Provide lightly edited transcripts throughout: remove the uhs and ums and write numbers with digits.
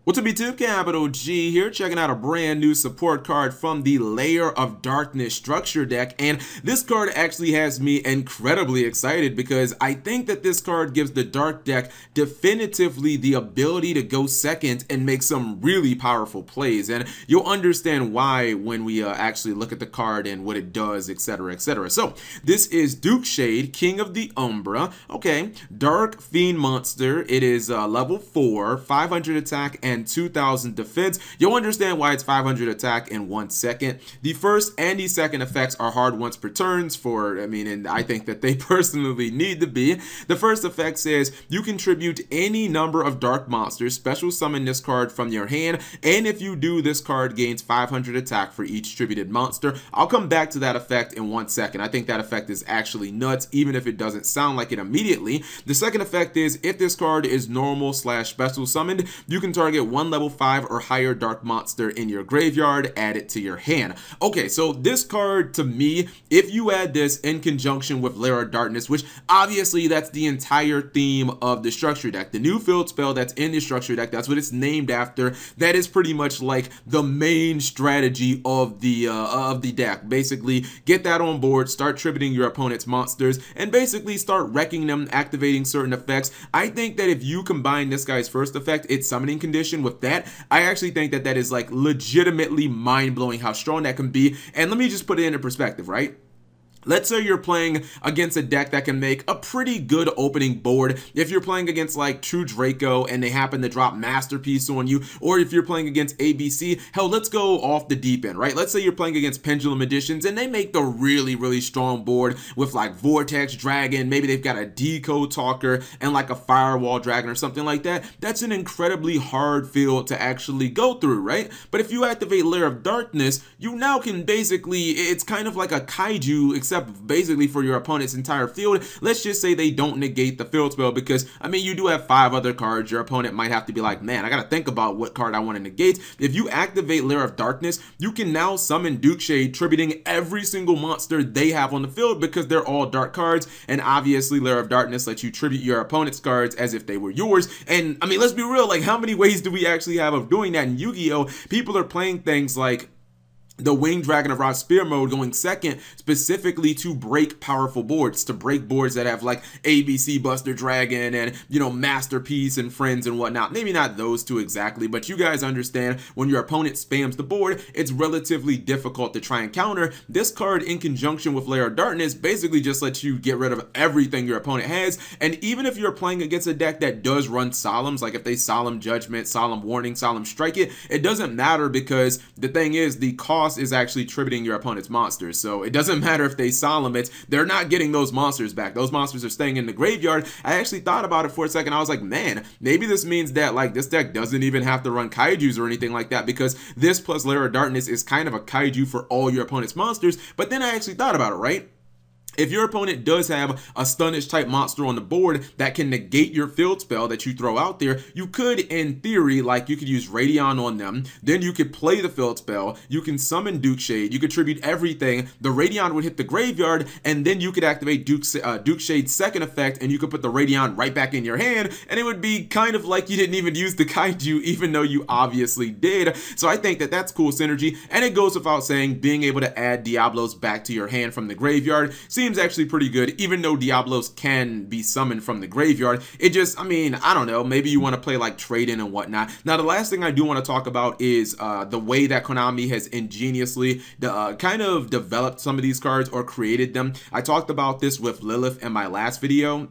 What's up YouTube, Capital G here, checking out a brand new support card from the Layer of Darkness structure deck, and this card actually has me incredibly excited because I think that this card gives the Dark deck definitively the ability to go second and make some really powerful plays, and you'll understand why when we actually look at the card and what it does, etc, etc. So this is Duke Shade, King of the Umbra. Okay, Dark Fiend monster. It is level 4, 500 attack and 2000 defense. You'll understand why it's 500 attack in 1 second. The first and the second effects are hard once per turns and I think that they personally need to be. The first effect says you contribute any number of dark monsters, special summon this card from your hand, and if you do, this card gains 500 attack for each distributed monster. I'll come back to that effect in 1 second. I think that effect is actually nuts, even if it doesn't sound like it immediately. The second effect is if this card is normal / special summoned, you can target one level 5 or higher dark monster in your graveyard, add it to your hand. Okay, so this card, to me, if you add this in conjunction with Layer of Darkness, which obviously that's the entire theme of the structure deck, the new field spell that's in the structure deck, that's what it's named after. That is pretty much like the main strategy of the deck. Basically, get that on board, start tributing your opponent's monsters, and basically start wrecking them, activating certain effects. I think that if you combine this guy's first effect, its summoning condition, with that, I actually think that that is like legitimately mind-blowing how strong that can be. And let me just put it into perspective, right? Let's say you're playing against a deck that can make a pretty good opening board. If you're playing against like True Draco and they happen to drop Masterpiece on you, or if you're playing against ABC, hell, let's go off the deep end, right? Let's say you're playing against Pendulum Editions and they make the really strong board with like Vortex Dragon, maybe they've got a Decode Talker and like a Firewall Dragon or something like that. That's an incredibly hard field to actually go through, right? But if you activate Layer of Darkness, you now can basically, it's kind of like a Kaiju, except basically for your opponent's entire field. Let's just say they don't negate the field spell, because I mean, you do have 5 other cards. Your opponent might have to be like, man, I gotta think about what card I want to negate. If you activate Layer of Darkness, you can now summon Duke Shade, tributing every single monster they have on the field because they're all dark cards. And obviously Layer of Darkness lets you tribute your opponent's cards as if they were yours. And I mean, let's be real, like how many ways do we actually have of doing that in Yu-Gi-Oh? People are playing things like the Winged Dragon of Rod Spear mode going second specifically to break powerful boards, to break boards that have like ABC Buster Dragon and, you know, Masterpiece and Friends and whatnot. Maybe not those two exactly, but you guys understand when your opponent spams the board, it's relatively difficult to try and counter. This card in conjunction with Layer of Darkness basically just lets you get rid of everything your opponent has. And even if you're playing against a deck that does run Solemns, like if they Solemn Judgment, Solemn Warning, Solemn Strike it doesn't matter, because the thing is, the cost is actually tributing your opponent's monsters. So it doesn't matter if they Solemn it, they're not getting those monsters back. Those monsters are staying in the graveyard. I actually thought about it for a second. I was like, man, maybe this means that like this deck doesn't even have to run Kaijus or anything like that, because this plus Layer of Darkness is kind of a Kaiju for all your opponent's monsters. But then I actually thought about it, right? If your opponent does have a Stunish type monster on the board that can negate your field spell that you throw out there, you could, in theory, like you could use Radion on them, then you could play the field spell, you can summon Duke Shade, you could tribute everything, the Radion would hit the graveyard, and then you could activate Duke Shade's second effect, and you could put the Radion right back in your hand, and it would be kind of like you didn't even use the Kaiju, even though you obviously did. So I think that that's cool synergy, and it goes without saying, being able to add Diablos back to your hand from the graveyard seems actually pretty good. Even though Diablos can be summoned from the graveyard, it just, I mean, I don't know, maybe you want to play like trade-in and whatnot. Now, the last thing I do want to talk about is the way that Konami has ingeniously kind of developed some of these cards or created them. I talked about this with Lilith in my last video,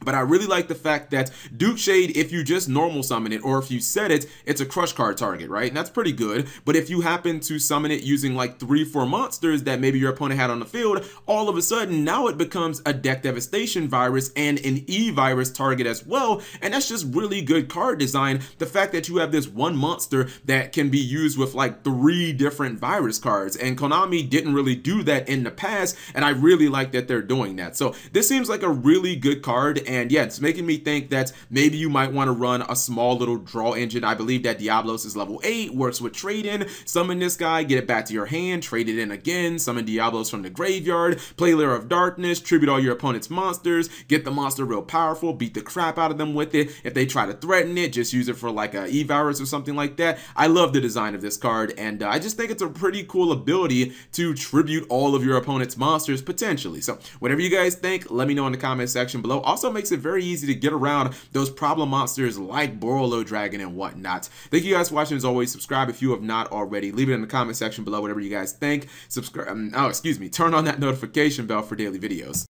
but I really like the fact that Duke Shade, if you just normal summon it, or if you set it, it's a crush card target, right? And that's pretty good. But if you happen to summon it using like 3-4 monsters that maybe your opponent had on the field, all of a sudden now it becomes a deck devastation virus and an E-virus target as well. And that's just really good card design. The fact that you have this one monster that can be used with like 3 different virus cards, and Konami didn't really do that in the past, and I really like that they're doing that. So this seems like a really good card. and yeah, it's making me think that maybe you might want to run a small little draw engine. I believe that Diablos is level 8, works with trade-in. Summon this guy, get it back to your hand, trade it in again, summon Diablos from the graveyard, play Lair of Darkness, tribute all your opponent's monsters, get the monster real powerful, beat the crap out of them with it. If they try to threaten it, just use it for like a Evours or something like that. I love the design of this card, and I just think it's a pretty cool ability to tribute all of your opponent's monsters potentially. So whatever you guys think, let me know in the comment section below. Also makes it very easy to get around those problem monsters like Borolo Dragon and whatnot. Thank you guys for watching. As always, subscribe if you have not already. Leave it in the comment section below, whatever you guys think. Subscribe, turn on that notification bell for daily videos.